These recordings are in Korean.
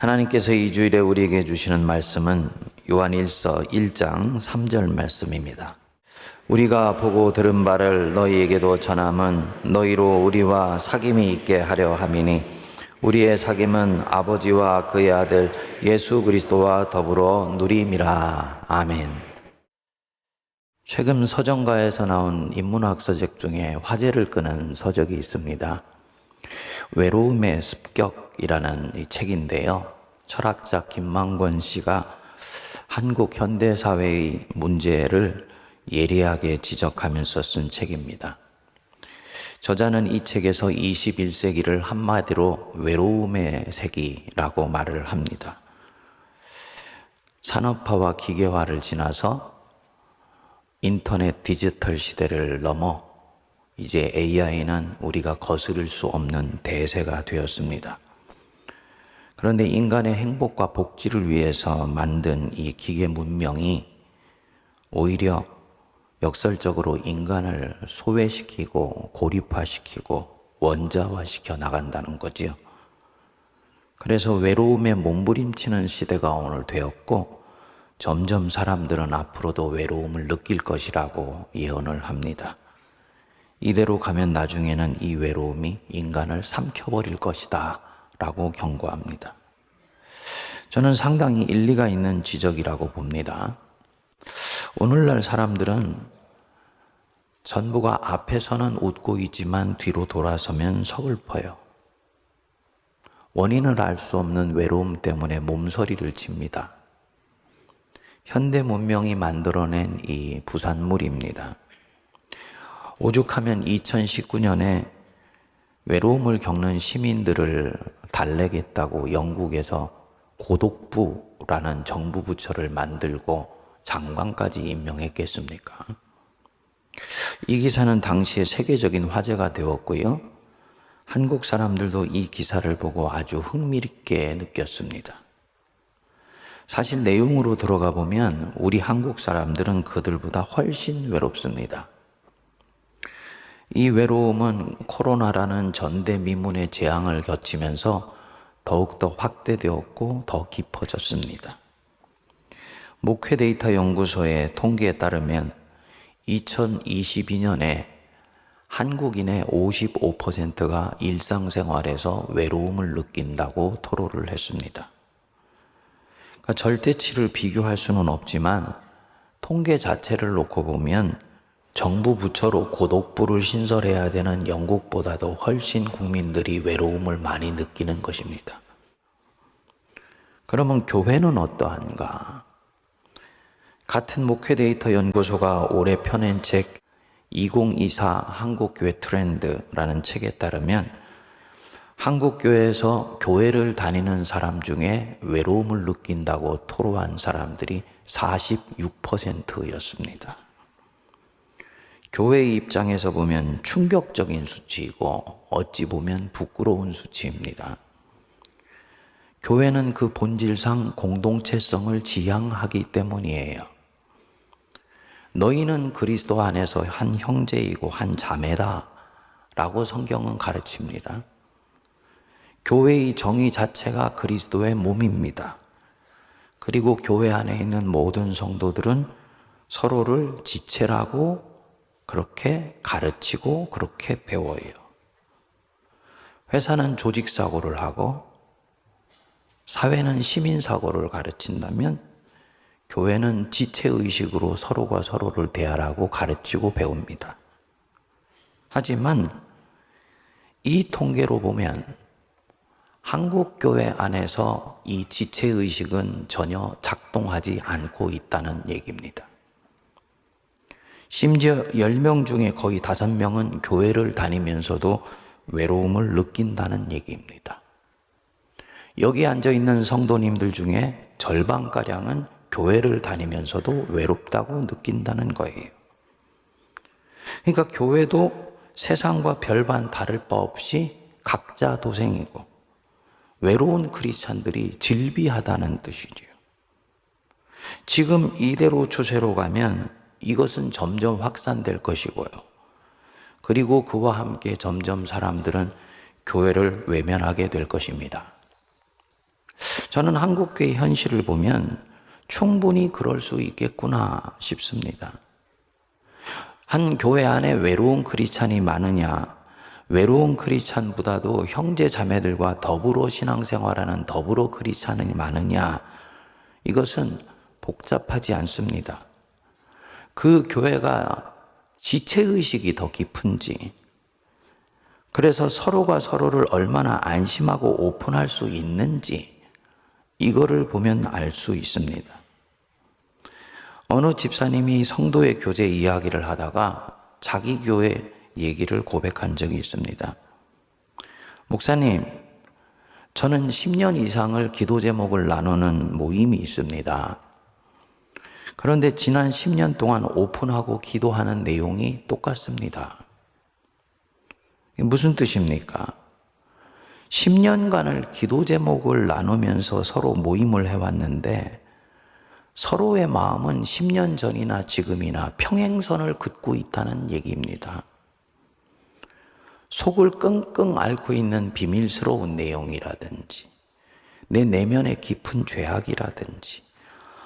하나님께서 이 주일에 우리에게 주시는 말씀은 요한일서 1장 3절 말씀입니다. 우리가 보고 들은 바를 너희에게도 전함은 너희로 우리와 사귐이 있게 하려 함이니 우리의 사귐은 아버지와 그의 아들 예수 그리스도와 더불어 누림이라. 아멘. 최근 서정가에서 나온 인문학 서적 중에 화제를 끄는 서적이 있습니다. 외로움의 습격이라는 이 책인데요. 철학자 김만권 씨가 한국 현대사회의 문제를 예리하게 지적하면서 쓴 책입니다. 저자는 이 책에서 21세기를 한마디로 외로움의 세기라고 말을 합니다. 산업화와 기계화를 지나서 인터넷 디지털 시대를 넘어 이제 AI는 우리가 거스를 수 없는 대세가 되었습니다. 그런데 인간의 행복과 복지를 위해서 만든 이 기계 문명이 오히려 역설적으로 인간을 소외시키고 고립화시키고 원자화시켜 나간다는 거지요. 그래서 외로움에 몸부림치는 시대가 오늘 되었고 점점 사람들은 앞으로도 외로움을 느낄 것이라고 예언을 합니다. 이대로 가면 나중에는 이 외로움이 인간을 삼켜버릴 것이다 라고 경고합니다. 저는 상당히 일리가 있는 지적이라고 봅니다. 오늘날 사람들은 전부가 앞에서는 웃고 있지만 뒤로 돌아서면 서글퍼요. 원인을 알 수 없는 외로움 때문에 몸서리를 칩니다. 현대 문명이 만들어낸 이 부산물입니다. 오죽하면 2019년에 외로움을 겪는 시민들을 달래겠다고 영국에서 고독부라는 정부 부처를 만들고 장관까지 임명했겠습니까? 이 기사는 당시에 세계적인 화제가 되었고요. 한국 사람들도 이 기사를 보고 아주 흥미있게 느꼈습니다. 사실 내용으로 들어가 보면 우리 한국 사람들은 그들보다 훨씬 외롭습니다. 이 외로움은 코로나라는 전대미문의 재앙을 겹치면서 더욱더 확대되었고 더 깊어졌습니다. 목회데이터 연구소의 통계에 따르면 2022년에 한국인의 55%가 일상생활에서 외로움을 느낀다고 토로를 했습니다. 그러니까 절대치를 비교할 수는 없지만 통계 자체를 놓고 보면 정부 부처로 고독부를 신설해야 되는 영국보다도 훨씬 국민들이 외로움을 많이 느끼는 것입니다. 그러면 교회는 어떠한가? 같은 목회데이터 연구소가 올해 펴낸 책 2024 한국교회 트렌드라는 책에 따르면 한국교회에서 교회를 다니는 사람 중에 외로움을 느낀다고 토로한 사람들이 46%였습니다. 교회의 입장에서 보면 충격적인 수치이고 어찌 보면 부끄러운 수치입니다. 교회는 그 본질상 공동체성을 지향하기 때문이에요. 너희는 그리스도 안에서 한 형제이고 한 자매다 라고 성경은 가르칩니다. 교회의 정의 자체가 그리스도의 몸입니다. 그리고 교회 안에 있는 모든 성도들은 서로를 지체라고 그렇게 가르치고 그렇게 배워요. 회사는 조직사고를 하고 사회는 시민사고를 가르친다면 교회는 지체의식으로 서로가 서로를 대하라고 가르치고 배웁니다. 하지만 이 통계로 보면 한국교회 안에서 이 지체의식은 전혀 작동하지 않고 있다는 얘기입니다. 심지어 10명 중에 거의 5명은 교회를 다니면서도 외로움을 느낀다는 얘기입니다. 여기 앉아있는 성도님들 중에 절반가량은 교회를 다니면서도 외롭다고 느낀다는 거예요. 그러니까 교회도 세상과 별반 다를 바 없이 각자 도생이고 외로운 크리스찬들이 질비하다는 뜻이죠. 지금 이대로 추세로 가면 이것은 점점 확산될 것이고요. 그리고 그와 함께 점점 사람들은 교회를 외면하게 될 것입니다. 저는 한국교회 현실을 보면 충분히 그럴 수 있겠구나 싶습니다. 한 교회 안에 외로운 크리스찬이 많으냐, 외로운 크리스찬보다도 형제 자매들과 더불어 신앙생활하는 더불어 크리스찬이 많으냐, 이것은 복잡하지 않습니다. 그 교회가 지체의식이 더 깊은지, 그래서 서로가 서로를 얼마나 안심하고 오픈할 수 있는지 이거를 보면 알 수 있습니다. 어느 집사님이 성도의 교제 이야기를 하다가 자기 교회 얘기를 고백한 적이 있습니다. 목사님, 저는 10년 이상을 기도 제목을 나누는 모임이 있습니다. 그런데 지난 10년 동안 오픈하고 기도하는 내용이 똑같습니다. 무슨 뜻입니까? 10년간을 기도 제목을 나누면서 서로 모임을 해왔는데 서로의 마음은 10년 전이나 지금이나 평행선을 긋고 있다는 얘기입니다. 속을 끙끙 앓고 있는 비밀스러운 내용이라든지 내 내면의 깊은 죄악이라든지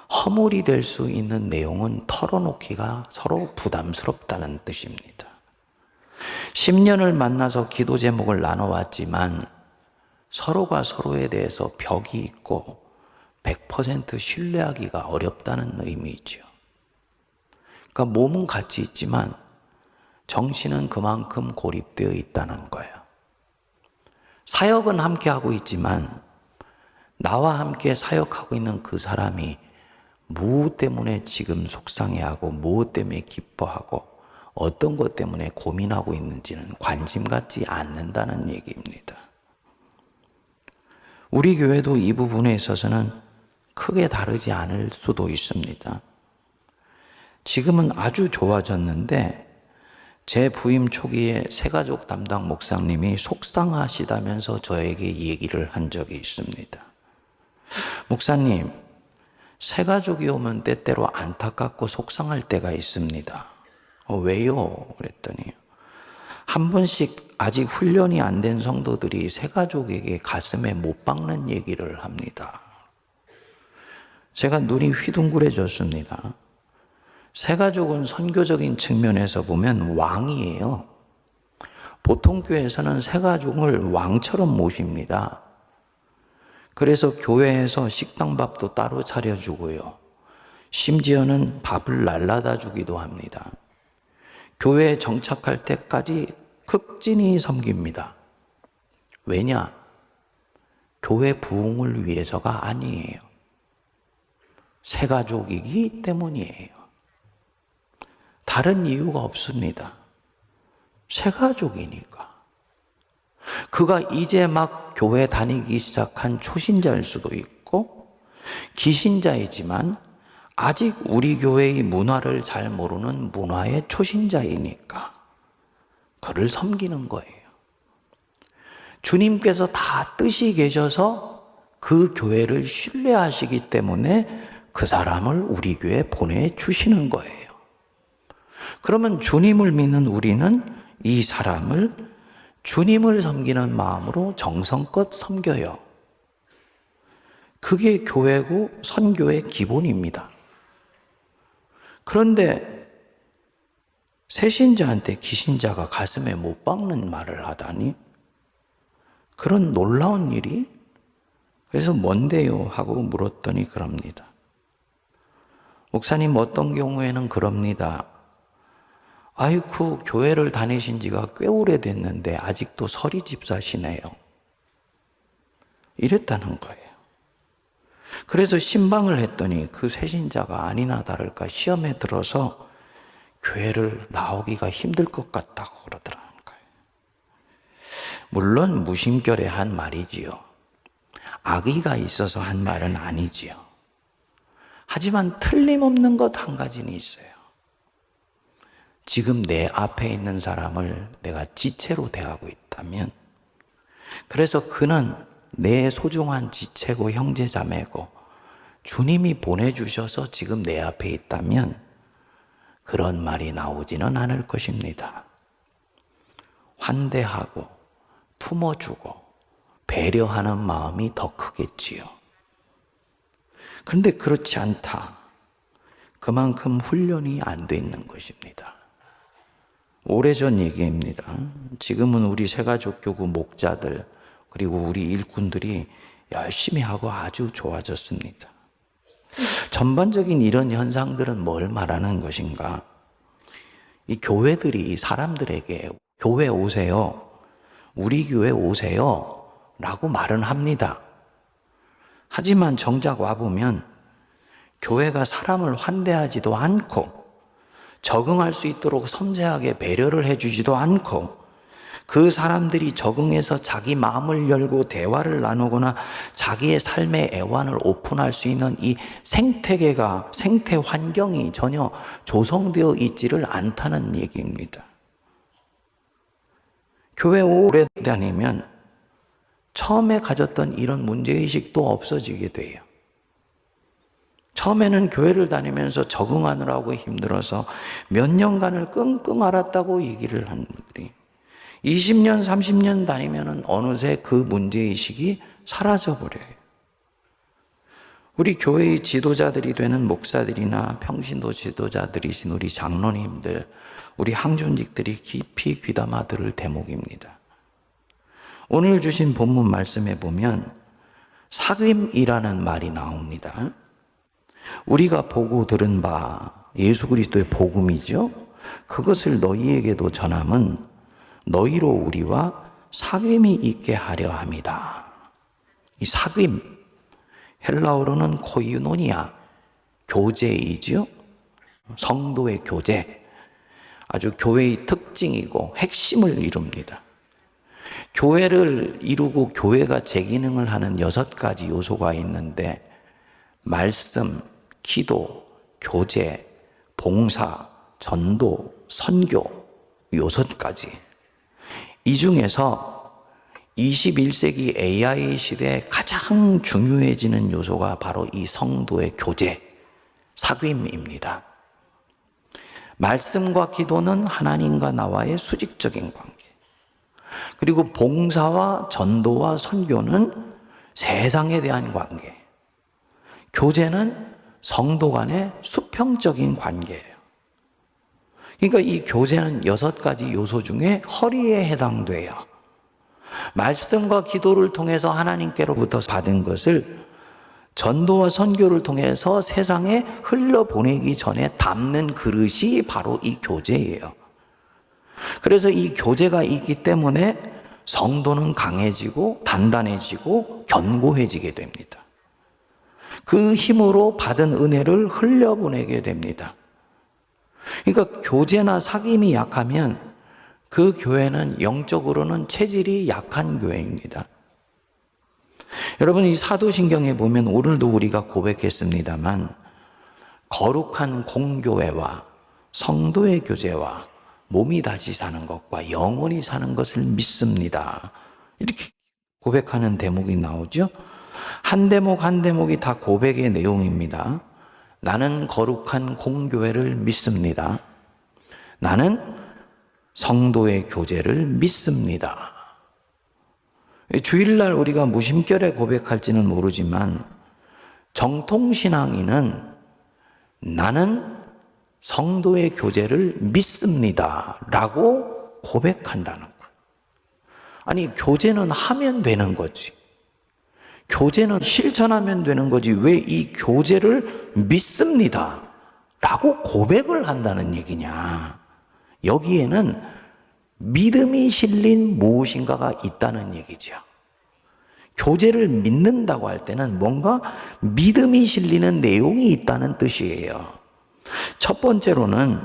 허물이 될 수 있는 내용은 털어놓기가 서로 부담스럽다는 뜻입니다. 10년을 만나서 기도 제목을 나눠왔지만 서로가 서로에 대해서 벽이 있고 100% 신뢰하기가 어렵다는 의미이죠. 그러니까 몸은 같이 있지만 정신은 그만큼 고립되어 있다는 거예요. 사역은 함께 하고 있지만 나와 함께 사역하고 있는 그 사람이 무엇 때문에 지금 속상해하고 무엇 때문에 기뻐하고 어떤 것 때문에 고민하고 있는지는 관심 갖지 않는다는 얘기입니다. 우리 교회도 이 부분에 있어서는 크게 다르지 않을 수도 있습니다. 지금은 아주 좋아졌는데 제 부임 초기에 새가족 담당 목사님이 속상하시다면서 저에게 얘기를 한 적이 있습니다. 목사님, 새가족이 오면 때때로 안타깝고 속상할 때가 있습니다. 왜요? 그랬더니 한 번씩 아직 훈련이 안 된 성도들이 새가족에게 가슴에 못 박는 얘기를 합니다. 제가 눈이 휘둥그레졌습니다. 새가족은 선교적인 측면에서 보면 왕이에요. 보통 교회에서는 새가족을 왕처럼 모십니다. 그래서 교회에서 식당밥도 따로 차려주고요. 심지어는 밥을 날라다 주기도 합니다. 교회에 정착할 때까지 극진히 섬깁니다. 왜냐? 교회 부흥을 위해서가 아니에요. 새가족이기 때문이에요. 다른 이유가 없습니다. 새가족이니까. 그가 이제 막 교회 다니기 시작한 초신자일 수도 있고 기신자이지만 아직 우리 교회의 문화를 잘 모르는 문화의 초신자이니까 그를 섬기는 거예요. 주님께서 다 뜻이 계셔서 그 교회를 신뢰하시기 때문에 그 사람을 우리 교회에 보내주시는 거예요. 그러면 주님을 믿는 우리는 이 사람을 주님을 섬기는 마음으로 정성껏 섬겨요. 그게 교회고 선교의 기본입니다. 그런데 새신자한테 기신자가 가슴에 못 박는 말을 하다니 그런 놀라운 일이? 그래서 뭔데요? 하고 물었더니 그럽니다. 목사님, 어떤 경우에는 그럽니다. 아이쿠, 교회를 다니신 지가 꽤 오래됐는데 아직도 서리 집사시네요. 이랬다는 거예요. 그래서 신방을 했더니 그 새신자가 아니나 다를까 시험에 들어서 교회를 나오기가 힘들 것 같다고 그러더라는 거예요. 물론 무심결에 한 말이지요. 악의가 있어서 한 말은 아니지요. 하지만 틀림없는 것 한 가지는 있어요. 지금 내 앞에 있는 사람을 내가 지체로 대하고 있다면, 그래서 그는 내 소중한 지체고 형제자매고 주님이 보내주셔서 지금 내 앞에 있다면 그런 말이 나오지는 않을 것입니다. 환대하고 품어주고 배려하는 마음이 더 크겠지요. 그런데 그렇지 않다. 그만큼 훈련이 안 돼 있는 것입니다. 오래전 얘기입니다. 지금은 우리 새가족교구 목자들 그리고 우리 일꾼들이 열심히 하고 아주 좋아졌습니다. 전반적인 이런 현상들은 뭘 말하는 것인가? 이 교회들이 사람들에게 교회 오세요, 우리 교회 오세요 라고 말은 합니다. 하지만 정작 와보면 교회가 사람을 환대하지도 않고 적응할 수 있도록 섬세하게 배려를 해주지도 않고 그 사람들이 적응해서 자기 마음을 열고 대화를 나누거나 자기의 삶의 애환을 오픈할 수 있는 이 생태계가, 생태 환경이 전혀 조성되어 있지를 않다는 얘기입니다. 교회 오래 다니면 처음에 가졌던 이런 문제의식도 없어지게 돼요. 처음에는 교회를 다니면서 적응하느라고 힘들어서 몇 년간을 끙끙 앓았다고 얘기를 하는 분들이 20년, 30년 다니면은 어느새 그 문제의식이 사라져버려요. 우리 교회의 지도자들이 되는 목사들이나 평신도 지도자들이신 우리 장로님들, 우리 항존직들이 깊이 귀담아 들을 대목입니다. 오늘 주신 본문 말씀에 보면 사귐이라는 말이 나옵니다. 우리가 보고 들은 바 예수 그리스도의 복음이죠. 그것을 너희에게도 전함은 너희로 우리와 사귐이 있게 하려 함이다. 이 사귐, 헬라어로는 코이노니아, 교제이죠. 성도의 교제, 아주 교회의 특징이고 핵심을 이룹니다. 교회를 이루고 교회가 제 기능을 하는 6가지 요소가 있는데 말씀, 기도, 교제, 봉사, 전도, 선교, 6가지. 이 중에서 21세기 AI 시대에 가장 중요해지는 요소가 바로 이 성도의 교제, 사귐입니다. 말씀과 기도는 하나님과 나와의 수직적인 관계. 그리고 봉사와 전도와 선교는 세상에 대한 관계. 교제는 성도 간의 수평적인 관계예요. 그러니까 이 교제는 6가지 요소 중에 허리에 해당돼요. 말씀과 기도를 통해서 하나님께로부터 받은 것을 전도와 선교를 통해서 세상에 흘러보내기 전에 담는 그릇이 바로 이 교제예요. 그래서 이 교제가 있기 때문에 성도는 강해지고 단단해지고 견고해지게 됩니다. 그 힘으로 받은 은혜를 흘려보내게 됩니다. 그러니까 교제나 사귐이 약하면 그 교회는 영적으로는 체질이 약한 교회입니다. 여러분, 이 사도신경에 보면 오늘도 우리가 고백했습니다만 거룩한 공교회와 성도의 교제와 몸이 다시 사는 것과 영원히 사는 것을 믿습니다. 이렇게 고백하는 대목이 나오죠. 한 대목 한 대목이 다 고백의 내용입니다. 나는 거룩한 공교회를 믿습니다. 나는 성도의 교제를 믿습니다. 주일날 우리가 무심결에 고백할지는 모르지만 정통신앙인은 나는 성도의 교제를 믿습니다 라고 고백한다는 거예요. 아니, 교제는 하면 되는 거지. 교제는 실천하면 되는 거지. 왜 이 교제를 믿습니다 라고 고백을 한다는 얘기냐. 여기에는 믿음이 실린 무엇인가가 있다는 얘기죠. 교제를 믿는다고 할 때는 뭔가 믿음이 실리는 내용이 있다는 뜻이에요. 첫 번째로는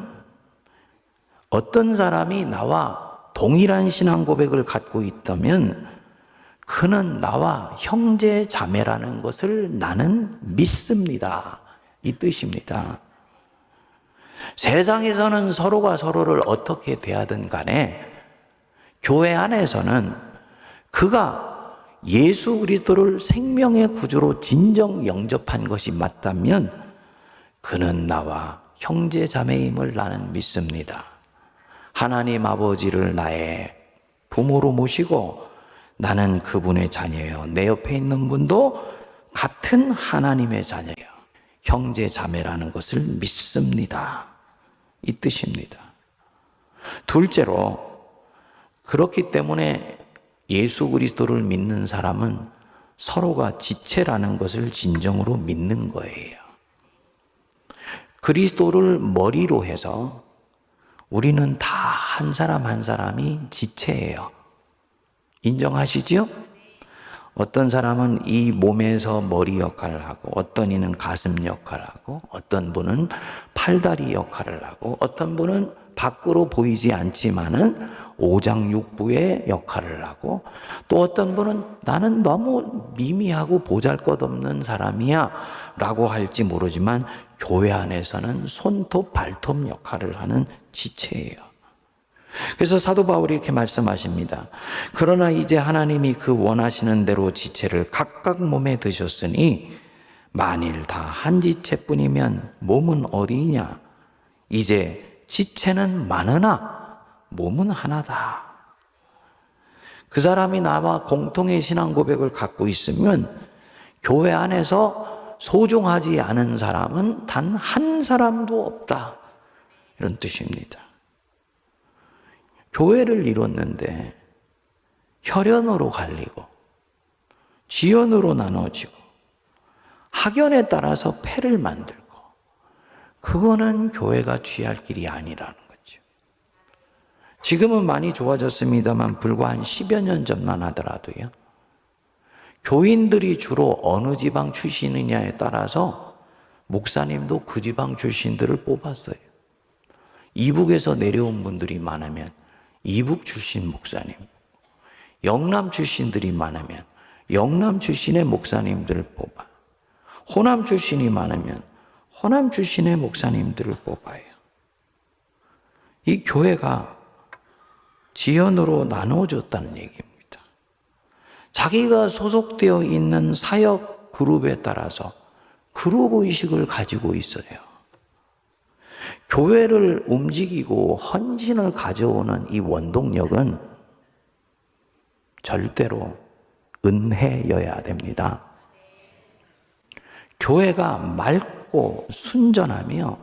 어떤 사람이 나와 동일한 신앙 고백을 갖고 있다면 그는 나와 형제 자매라는 것을 나는 믿습니다. 이 뜻입니다. 세상에서는 서로가 서로를 어떻게 대하든 간에 교회 안에서는 그가 예수 그리스도를 생명의 구주로 진정 영접한 것이 맞다면 그는 나와 형제 자매임을 나는 믿습니다. 하나님 아버지를 나의 부모로 모시고 나는 그분의 자녀예요. 내 옆에 있는 분도 같은 하나님의 자녀예요. 형제 자매라는 것을 믿습니다. 이 뜻입니다. 둘째로, 그렇기 때문에 예수 그리스도를 믿는 사람은 서로가 지체라는 것을 진정으로 믿는 거예요. 그리스도를 머리로 해서 우리는 다 한 사람 한 사람이 지체예요. 인정하시지요? 어떤 사람은 이 몸에서 머리 역할을 하고, 어떤 이는 가슴 역할을 하고, 어떤 분은 팔다리 역할을 하고, 어떤 분은 밖으로 보이지 않지만은 오장육부의 역할을 하고, 또 어떤 분은 나는 너무 미미하고 보잘것없는 사람이야 라고 할지 모르지만 교회 안에서는 손톱 발톱 역할을 하는 지체예요. 그래서 사도 바울이 이렇게 말씀하십니다. 그러나 이제 하나님이 그 원하시는 대로 지체를 각각 몸에 드셨으니 만일 다 한 지체뿐이면 몸은 어디냐? 이제 지체는 많으나 몸은 하나다. 그 사람이 나와 공통의 신앙 고백을 갖고 있으면 교회 안에서 소중하지 않은 사람은 단 한 사람도 없다. 이런 뜻입니다. 교회를 이뤘는데 혈연으로 갈리고 지연으로 나눠지고 학연에 따라서 패를 만들고, 그거는 교회가 취할 길이 아니라는 거죠. 지금은 많이 좋아졌습니다만 불과 한 10여 년 전만 하더라도요, 교인들이 주로 어느 지방 출신이냐에 따라서 목사님도 그 지방 출신들을 뽑았어요. 이북에서 내려온 분들이 많으면 이북 출신 목사님, 영남 출신들이 많으면 영남 출신의 목사님들을 뽑아, 호남 출신이 많으면 호남 출신의 목사님들을 뽑아요. 이 교회가 지연으로 나눠졌다는 얘기입니다. 자기가 소속되어 있는 사역 그룹에 따라서 그룹 의식을 가지고 있어요. 교회를 움직이고 헌신을 가져오는 이 원동력은 절대로 은혜여야 됩니다. 교회가 맑고 순전하며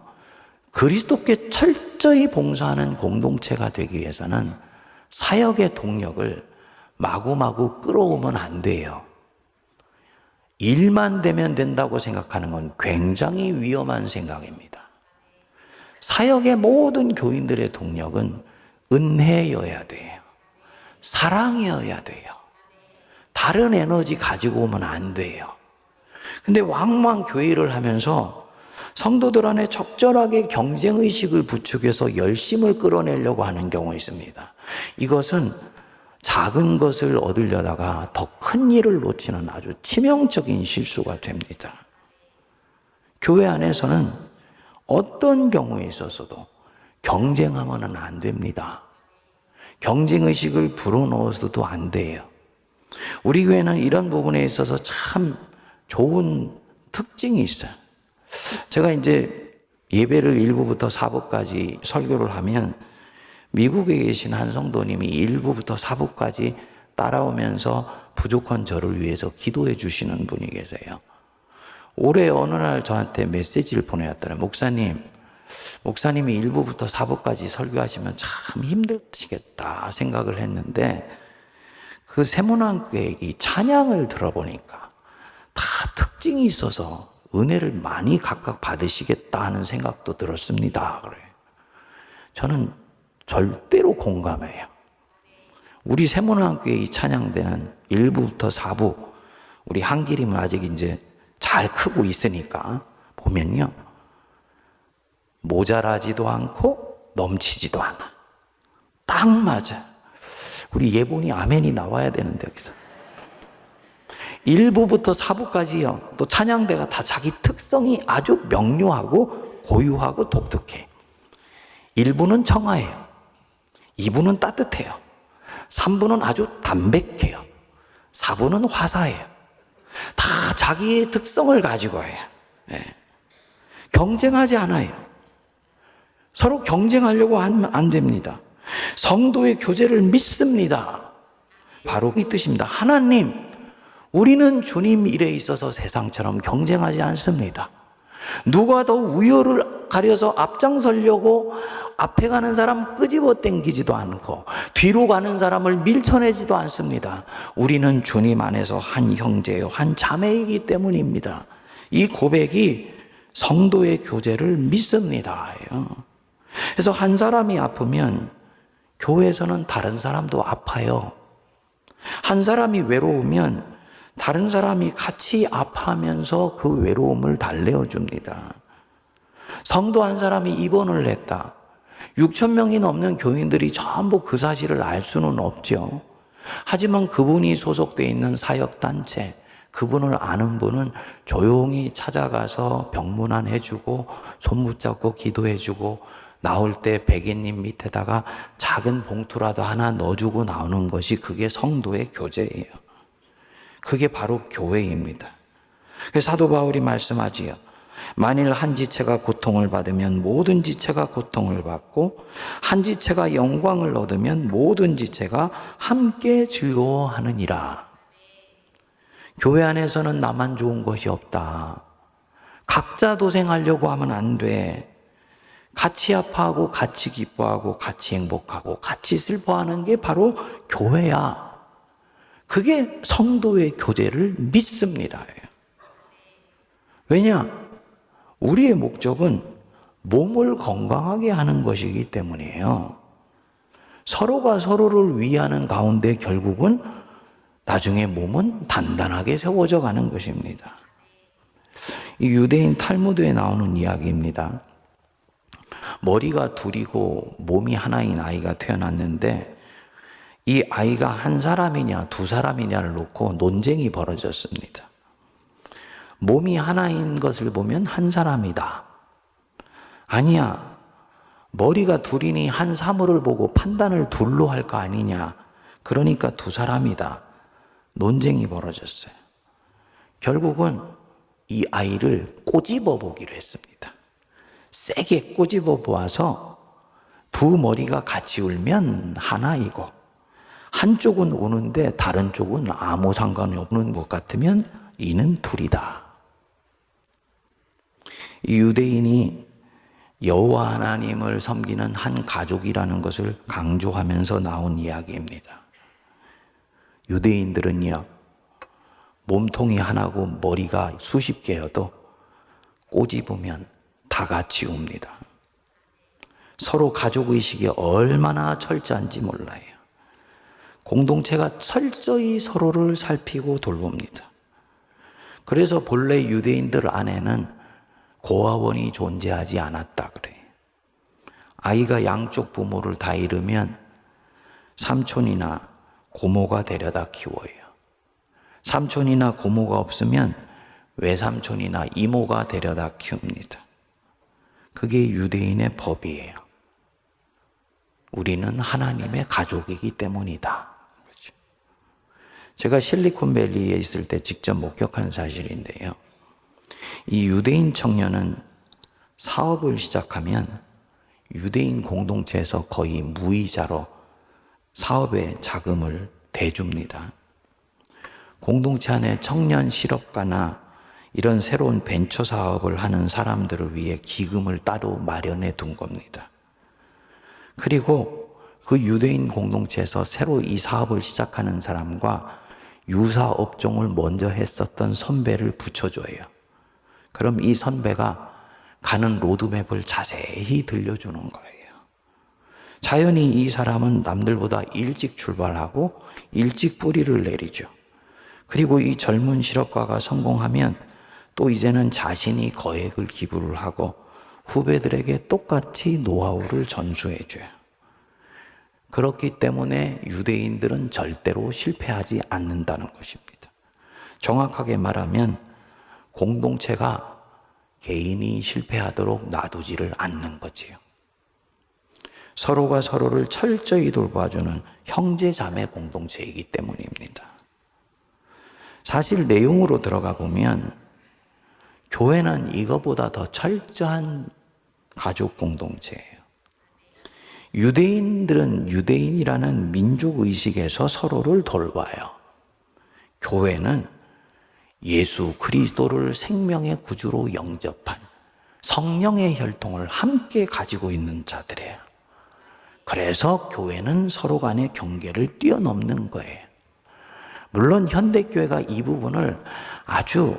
그리스도께 철저히 봉사하는 공동체가 되기 위해서는 사역의 동력을 마구마구 끌어오면 안 돼요. 일만 되면 된다고 생각하는 건 굉장히 위험한 생각입니다. 사역의 모든 교인들의 동력은 은혜여야 돼요. 사랑이어야 돼요. 다른 에너지 가지고 오면 안 돼요. 근데 왕왕 교회를 하면서 성도들 안에 적절하게 경쟁의식을 부추겨서 열심을 끌어내려고 하는 경우가 있습니다. 이것은 작은 것을 얻으려다가 더 큰 일을 놓치는 아주 치명적인 실수가 됩니다. 교회 안에서는 어떤 경우에 있어서도 경쟁하면 안 됩니다. 경쟁의식을 불어넣어서도 안 돼요. 우리 교회는 이런 부분에 있어서 참 좋은 특징이 있어요. 제가 이제 예배를 1부부터 4부까지 설교를 하면 미국에 계신 한 성도님이 1부부터 4부까지 따라오면서 부족한 저를 위해서 기도해 주시는 분이 계세요. 올해 어느 날 저한테 메시지를 보내왔더니 목사님이 1부부터 4부까지 설교하시면 참 힘드시겠다 생각을 했는데 그 세문안교회 이 찬양을 들어보니까 다 특징이 있어서 은혜를 많이 각각 받으시겠다 하는 생각도 들었습니다. 그래요. 저는 절대로 공감해요. 우리 세문안교회 이 찬양대는 1부부터 4부, 우리 한길이면 아직 이제 잘 크고 있으니까 보면요, 모자라지도 않고 넘치지도 않아. 딱 맞아. 우리 예본이 아멘이 나와야 되는데 여기서 1부부터 4부까지요. 또 찬양대가 다 자기 특성이 아주 명료하고 고유하고 독특해. 1부는 청아해요. 2부는 따뜻해요. 3부는 아주 담백해요. 4부는 화사해요. 다 자기의 특성을 가지고 해요. 네. 경쟁하지 않아요. 서로 경쟁하려고 하면 안 됩니다. 성도의 교제를 믿습니다. 바로 이 뜻입니다. 하나님, 우리는 주님 일에 있어서 세상처럼 경쟁하지 않습니다. 누가 더 우열을 가려서 앞장서려고 앞에 가는 사람 끄집어 당기지도 않고 뒤로 가는 사람을 밀쳐내지도 않습니다. 우리는 주님 안에서 한 형제요, 한 자매이기 때문입니다. 이 고백이 성도의 교제를 믿습니다. 그래서 한 사람이 아프면 교회에서는 다른 사람도 아파요. 한 사람이 외로우면 다른 사람이 같이 아파하면서 그 외로움을 달래어줍니다. 성도 한 사람이 입원을 했다. 6천 명이 넘는 교인들이 전부 그 사실을 알 수는 없죠. 하지만 그분이 소속되어 있는 사역단체, 그분을 아는 분은 조용히 찾아가서 병문안 해주고 손 붙잡고 기도해주고 나올 때 백인님 밑에다가 작은 봉투라도 하나 넣어주고 나오는 것이 그게 성도의 교제예요. 그게 바로 교회입니다. 그래서 사도 바울이 말씀하지요. 만일 한 지체가 고통을 받으면 모든 지체가 고통을 받고 한 지체가 영광을 얻으면 모든 지체가 함께 즐거워하느니라. 교회 안에서는 나만 좋은 것이 없다. 각자 도생하려고 하면 안 돼. 같이 아파하고 같이 기뻐하고 같이 행복하고 같이 슬퍼하는 게 바로 교회야. 그게 성도의 교제를 믿습니다. 왜냐? 우리의 목적은 몸을 건강하게 하는 것이기 때문이에요. 서로가 서로를 위하는 가운데 결국은 나중에 몸은 단단하게 세워져 가는 것입니다. 이 유대인 탈무드에 나오는 이야기입니다. 머리가 둘이고 몸이 하나인 아이가 태어났는데 이 아이가 한 사람이냐 두 사람이냐를 놓고 논쟁이 벌어졌습니다. 몸이 하나인 것을 보면 한 사람이다. 아니야. 머리가 둘이니 한 사물을 보고 판단을 둘로 할 거 아니냐. 그러니까 두 사람이다. 논쟁이 벌어졌어요. 결국은 이 아이를 꼬집어 보기로 했습니다. 세게 꼬집어 보아서 두 머리가 같이 울면 하나이고 한쪽은 우는데 다른 쪽은 아무 상관이 없는 것 같으면 이는 둘이다. 이 유대인이 여호와 하나님을 섬기는 한 가족이라는 것을 강조하면서 나온 이야기입니다. 유대인들은요, 몸통이 하나고 머리가 수십 개여도 꼬집으면 다 같이 웁니다. 서로 가족의식이 얼마나 철저한지 몰라요. 공동체가 철저히 서로를 살피고 돌봅니다. 그래서 본래 유대인들 안에는 고아원이 존재하지 않았다 그래요. 아이가 양쪽 부모를 다 잃으면 삼촌이나 고모가 데려다 키워요. 삼촌이나 고모가 없으면 외삼촌이나 이모가 데려다 키웁니다. 그게 유대인의 법이에요. 우리는 하나님의 가족이기 때문이다. 제가 실리콘밸리에 있을 때 직접 목격한 사실인데요. 이 유대인 청년은 사업을 시작하면 유대인 공동체에서 거의 무이자로 사업에 자금을 대줍니다. 공동체 안에 청년 실업가나 이런 새로운 벤처 사업을 하는 사람들을 위해 기금을 따로 마련해 둔 겁니다. 그리고 그 유대인 공동체에서 새로 이 사업을 시작하는 사람과 유사 업종을 먼저 했었던 선배를 붙여줘요. 그럼 이 선배가 가는 로드맵을 자세히 들려주는 거예요. 자연히 이 사람은 남들보다 일찍 출발하고 일찍 뿌리를 내리죠. 그리고 이 젊은 실업가가 성공하면 또 이제는 자신이 거액을 기부를 하고 후배들에게 똑같이 노하우를 전수해줘요. 그렇기 때문에 유대인들은 절대로 실패하지 않는다는 것입니다. 정확하게 말하면 공동체가 개인이 실패하도록 놔두지를 않는 거지요. 서로가 서로를 철저히 돌봐주는 형제 자매 공동체이기 때문입니다. 사실 내용으로 들어가 보면 교회는 이거보다 더 철저한 가족 공동체예요. 유대인들은 유대인이라는 민족 의식에서 서로를 돌봐요. 교회는 예수 그리스도를 생명의 구주로 영접한 성령의 혈통을 함께 가지고 있는 자들이에요. 그래서 교회는 서로 간의 경계를 뛰어넘는 거예요. 물론 현대교회가 이 부분을 아주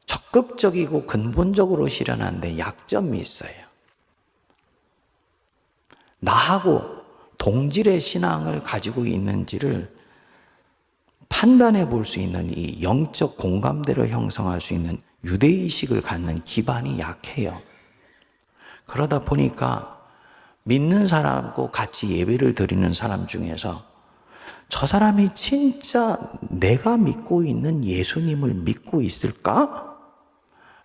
적극적이고 근본적으로 실현하는데 약점이 있어요. 나하고 동질의 신앙을 가지고 있는지를 판단해 볼 수 있는 이 영적 공감대를 형성할 수 있는 유대의식을 갖는 기반이 약해요. 그러다 보니까 믿는 사람하고 같이 예배를 드리는 사람 중에서 저 사람이 진짜 내가 믿고 있는 예수님을 믿고 있을까?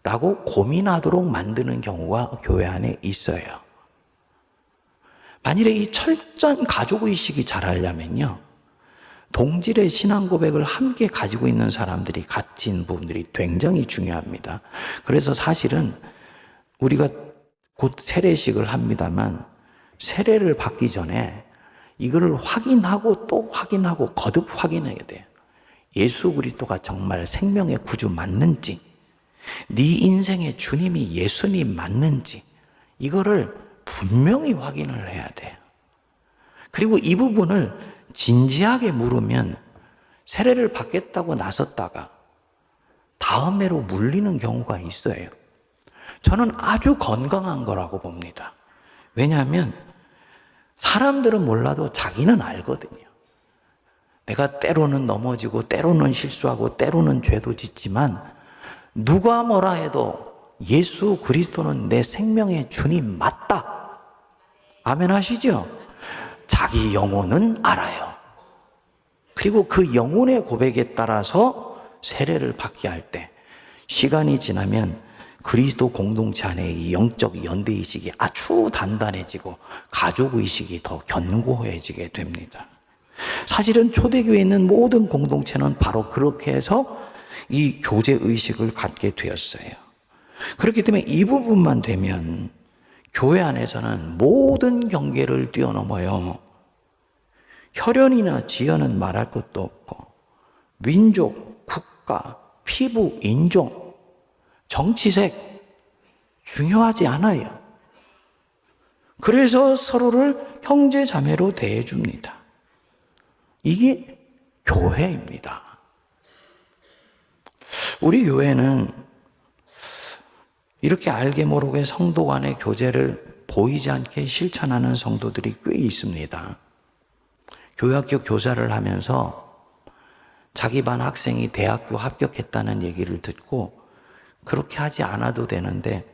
라고 고민하도록 만드는 경우가 교회 안에 있어요. 만일에 이 철저한 가족의식이 자라려면요, 동질의 신앙 고백을 함께 가지고 있는 사람들이 같이 있는 부분들이 굉장히 중요합니다. 그래서 사실은 우리가 곧 세례식을 합니다만 세례를 받기 전에 이거를 확인하고 또 확인하고 거듭 확인해야 돼요. 예수 그리스도가 정말 생명의 구주 맞는지, 네 인생의 주님이 예수님 맞는지 이거를 분명히 확인을 해야 돼요. 그리고 이 부분을 진지하게 물으면 세례를 받겠다고 나섰다가 다음 해로 물리는 경우가 있어요. 저는 아주 건강한 거라고 봅니다. 왜냐하면 사람들은 몰라도 자기는 알거든요. 내가 때로는 넘어지고 때로는 실수하고 때로는 죄도 짓지만 누가 뭐라 해도 예수 그리스도는 내 생명의 주님 맞다. 아멘 하시죠? 자기 영혼은 알아요. 그리고 그 영혼의 고백에 따라서 세례를 받게 할 때 시간이 지나면 그리스도 공동체 안의 영적 연대의식이 아주 단단해지고 가족의식이 더 견고해지게 됩니다. 사실은 초대교회에 있는 모든 공동체는 바로 그렇게 해서 이 교제의식을 갖게 되었어요. 그렇기 때문에 이 부분만 되면 교회 안에서는 모든 경계를 뛰어넘어요. 혈연이나 지연은 말할 것도 없고 민족, 국가, 피부, 인종, 정치색 중요하지 않아요. 그래서 서로를 형제 자매로 대해줍니다. 이게 교회입니다. 우리 교회는 이렇게 알게 모르게 성도 간의 교제를 보이지 않게 실천하는 성도들이 꽤 있습니다. 교회학교 교사를 하면서 자기 반 학생이 대학교 합격했다는 얘기를 듣고 그렇게 하지 않아도 되는데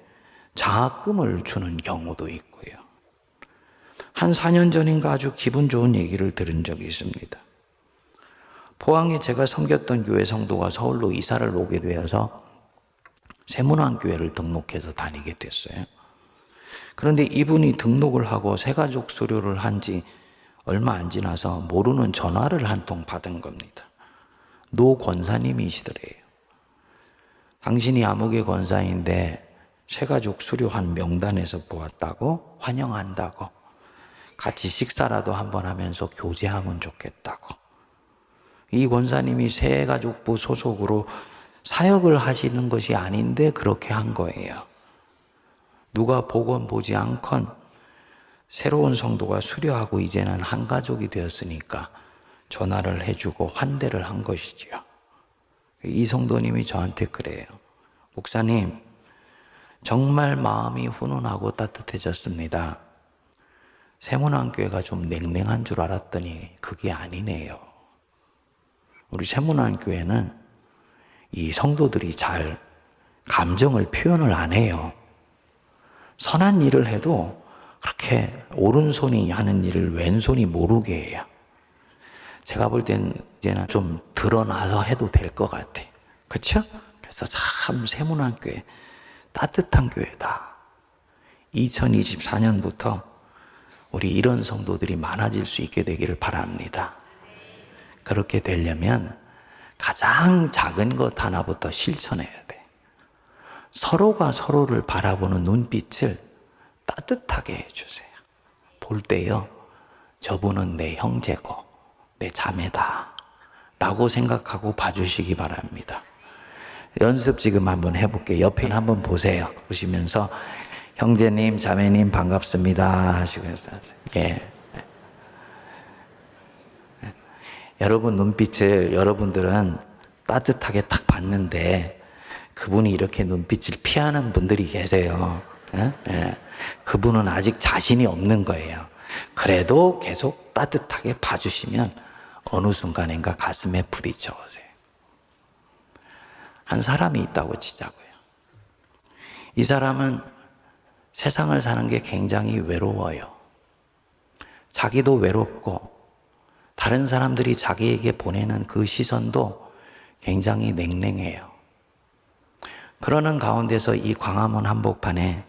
장학금을 주는 경우도 있고요. 한 4년 전인가 아주 기분 좋은 얘기를 들은 적이 있습니다. 포항에 제가 섬겼던 교회 성도가 서울로 이사를 오게 되어서 세문안교회를 등록해서 다니게 됐어요. 그런데 이분이 등록을 하고 새가족 수료를 한 지 얼마 안 지나서 모르는 전화를 한 통 받은 겁니다. 노 권사님이시더래요. 당신이 아무개 권사인데 새가족 수료한 명단에서 보았다고, 환영한다고, 같이 식사라도 한번 하면서 교제하면 좋겠다고. 이 권사님이 새가족부 소속으로 사역을 하시는 것이 아닌데 그렇게 한 거예요. 누가 보건 보지 않건 새로운 성도가 수료하고 이제는 한 가족이 되었으니까 전화를 해주고 환대를 한 것이지요. 이 성도님이 저한테 그래요. 목사님, 정말 마음이 훈훈하고 따뜻해졌습니다. 세문안교회가 좀 냉랭한 줄 알았더니 그게 아니네요. 우리 세문안교회는 이 성도들이 잘 감정을 표현을 안 해요. 선한 일을 해도 그렇게 오른손이 하는 일을 왼손이 모르게 해요. 제가 볼 땐 이제는 좀 드러나서 해도 될 것 같아요. 그렇죠? 그래서 참 세문안교회 따뜻한 교회다. 2024년부터 우리 이런 성도들이 많아질 수 있게 되기를 바랍니다. 그렇게 되려면 가장 작은 것 하나부터 실천해야 돼. 서로가 서로를 바라보는 눈빛을 따뜻하게 해주세요. 볼 때요, 저분은 내 형제고 내 자매다 라고 생각하고 봐주시기 바랍니다. 연습 지금 한번 해볼게요. 옆에 한번 보세요. 보시면서 형제님, 자매님 반갑습니다 하시고 해서 예. 여러분 눈빛을 여러분들은 따뜻하게 딱 봤는데 그분이 이렇게 눈빛을 피하는 분들이 계세요. 예? 예. 그분은 아직 자신이 없는 거예요. 그래도 계속 따뜻하게 봐주시면 어느 순간인가 가슴에 부딪혀 오세요. 한 사람이 있다고 치자고요. 이 사람은 세상을 사는 게 굉장히 외로워요. 자기도 외롭고 다른 사람들이 자기에게 보내는 그 시선도 굉장히 냉랭해요. 그러는 가운데서 이 광화문 한복판에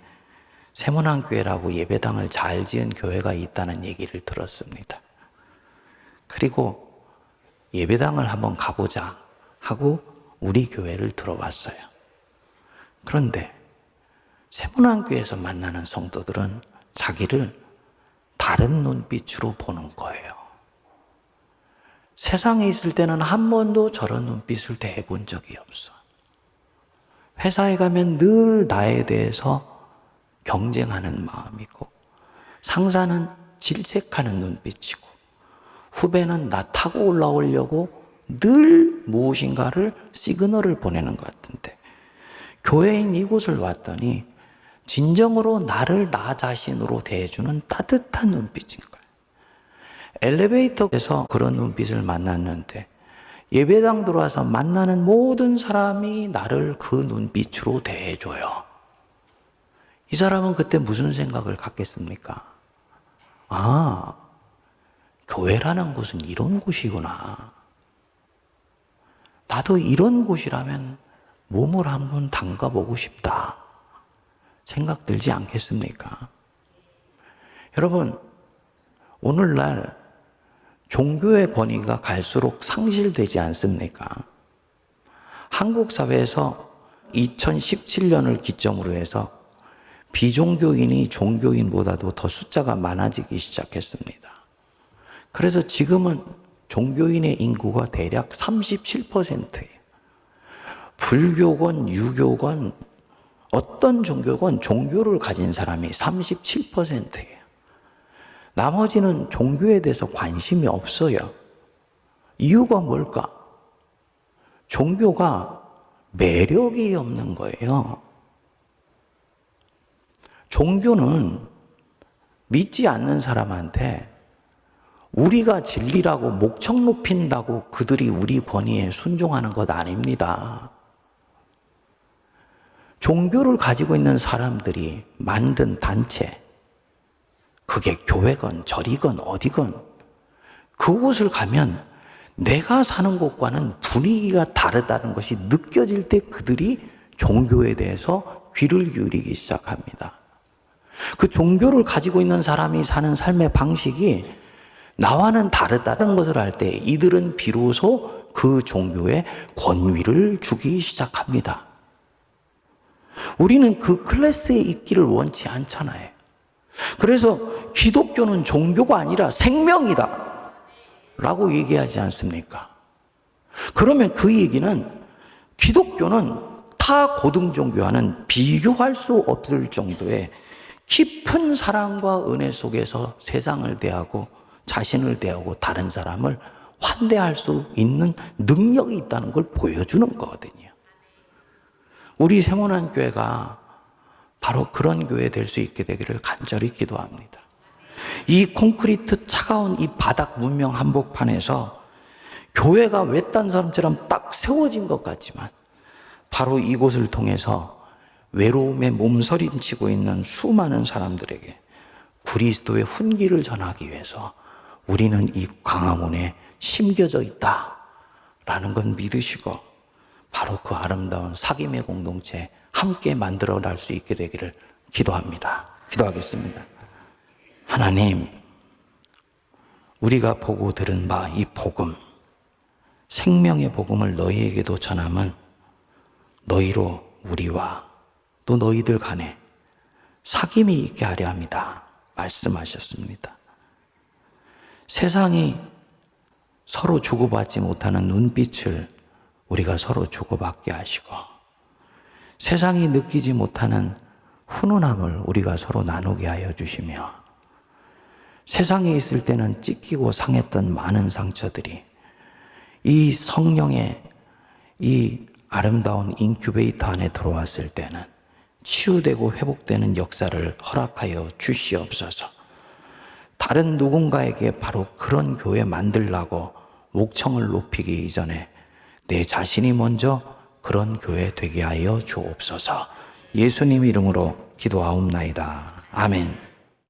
세문안교회라고 예배당을 잘 지은 교회가 있다는 얘기를 들었습니다. 그리고 예배당을 한번 가보자 하고 우리 교회를 들어왔어요. 그런데 세문안교회에서 만나는 성도들은 자기를 다른 눈빛으로 보는 거예요. 세상에 있을 때는 한 번도 저런 눈빛을 대해본 적이 없어. 회사에 가면 늘 나에 대해서 경쟁하는 마음이고, 상사는 질색하는 눈빛이고, 후배는 나 타고 올라오려고 늘 무엇인가를 시그널을 보내는 것 같은데, 교회인 이곳을 왔더니 진정으로 나를 나 자신으로 대해주는 따뜻한 눈빛인 거예요. 엘리베이터에서 그런 눈빛을 만났는데 예배당 들어와서 만나는 모든 사람이 나를 그 눈빛으로 대해줘요. 이 사람은 그때 무슨 생각을 갖겠습니까? 아, 교회라는 곳은 이런 곳이구나. 나도 이런 곳이라면 몸을 한번 담가보고 싶다. 생각 들지 않겠습니까? 여러분, 오늘날 종교의 권위가 갈수록 상실되지 않습니까? 한국 사회에서 2017년을 기점으로 해서 비종교인이 종교인보다도 더 숫자가 많아지기 시작했습니다. 그래서 지금은 종교인의 인구가 대략 37%예요. 불교건 유교건 어떤 종교건 종교를 가진 사람이 37%예요. 나머지는 종교에 대해서 관심이 없어요. 이유가 뭘까? 종교가 매력이 없는 거예요. 종교는 믿지 않는 사람한테 우리가 진리라고 목청 높인다고 그들이 우리 권위에 순종하는 것 아닙니다. 종교를 가지고 있는 사람들이 만든 단체, 그게 교회건 절이건 어디건 그곳을 가면 내가 사는 곳과는 분위기가 다르다는 것이 느껴질 때 그들이 종교에 대해서 귀를 기울이기 시작합니다. 그 종교를 가지고 있는 사람이 사는 삶의 방식이 나와는 다르다는 것을 알 때 이들은 비로소 그 종교에 권위를 주기 시작합니다. 우리는 그 클래스에 있기를 원치 않잖아요. 그래서 기독교는 종교가 아니라 생명이다 라고 얘기하지 않습니까? 그러면 그 얘기는 기독교는 타 고등 종교와는 비교할 수 없을 정도의 깊은 사랑과 은혜 속에서 세상을 대하고 자신을 대하고 다른 사람을 환대할 수 있는 능력이 있다는 걸 보여주는 거거든요. 우리 세문안교회가 바로 그런 교회 될 수 있게 되기를 간절히 기도합니다. 이 콘크리트 차가운 이 바닥 문명 한복판에서 교회가 외딴 사람처럼 딱 세워진 것 같지만 바로 이곳을 통해서 외로움에 몸서림치고 있는 수많은 사람들에게 그리스도의 훈기를 전하기 위해서 우리는 이 광화문에 심겨져 있다라는 건 믿으시고 바로 그 아름다운 사귐의 공동체 함께 만들어 날 수 있게 되기를 기도합니다. 기도하겠습니다. 하나님, 우리가 보고 들은 바 이 복음, 생명의 복음을 너희에게도 전함은 너희로 우리와 또 너희들 간에 사귐이 있게 하려 합니다. 말씀하셨습니다. 세상이 서로 주고받지 못하는 눈빛을 우리가 서로 주고받게 하시고 세상이 느끼지 못하는 훈훈함을 우리가 서로 나누게 하여 주시며, 세상에 있을 때는 찢기고 상했던 많은 상처들이 이 성령의 이 아름다운 인큐베이터 안에 들어왔을 때는 치유되고 회복되는 역사를 허락하여 주시옵소서. 다른 누군가에게 바로 그런 교회 만들라고 목청을 높이기 이전에 내 자신이 먼저 그런 교회 되게 하여 주옵소서. 예수님 이름으로 기도하옵나이다. 아멘.